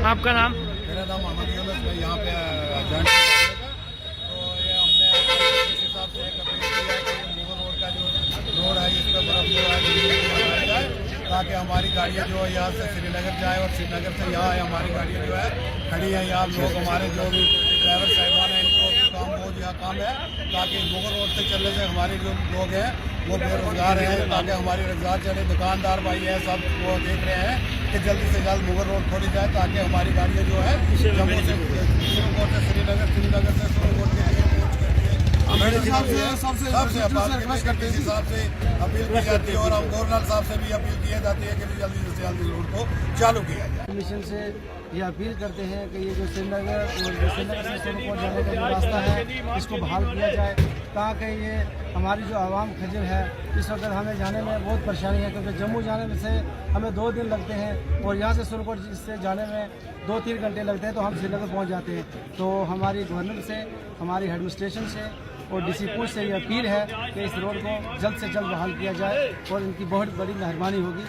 आपका नाम? मेरा नाम मोहम्मद यूनुस, मैं यहाँ पे जॉइंट तो ये हमने इस हिसाब से एक अपील किया कि मुगल रोड का जो रोड है इस पर बर्फ जो है बनाया जाए, ताकि हमारी गाड़ियाँ जो है यहाँ से श्रीनगर जाए और श्रीनगर से यहाँ हमारी गाड़ियाँ जो है खड़ी हैं। यहाँ लोग हमारे जो भी ड्राइवर साहिबान हैं इनको काम बहुत यहाँ काम है, ताकि मुगल रोड से चलने से हमारे जो लोग हैं वो बेरोजगार हैं, ताकि हमारी रोजगार चले। दुकानदार भाई हैं सब वो देख रहे हैं कि जल्दी से जल्द मुगल रोड खोली जाए, ताकि हमारी गाड़ियाँ जो है जम्मू से सिरुकोट से श्रीनगर, श्रीनगर से सिरुकोट के लिए पहुँच करके हमारे हिसाब से सबसे रिक्वेस्ट करते हैं, हिसाब से अपील की जाती है। और हम गवर्नर साहब से भी अपील की जाती है कि जल्दी से जल्दी रोड को चालू किया जाए। मिशन से ये अपील करते हैं कि ये जो श्रीनगर से सिरुकोट जाने का जो रास्ता है इसको बहाल किया जाए, ताकि ये हमारी जो आवाम खजल है इस वक्त हमें जाने में बहुत परेशानी है, क्योंकि जम्मू जाने में से हमें 2 दिन लगते हैं और यहाँ से सिरुकोट से जाने में 2-3 घंटे लगते हैं, तो हम श्रीनगर पहुँच जाते हैं। तो हमारी गवर्नर से, हमारी एडमिनिस्ट्रेशन से और डीसी पुलिस से ये अपील है कि इस रोड को जल्द से जल्द बहाल किया जाए और इनकी बहुत बड़ी मेहरबानी होगी।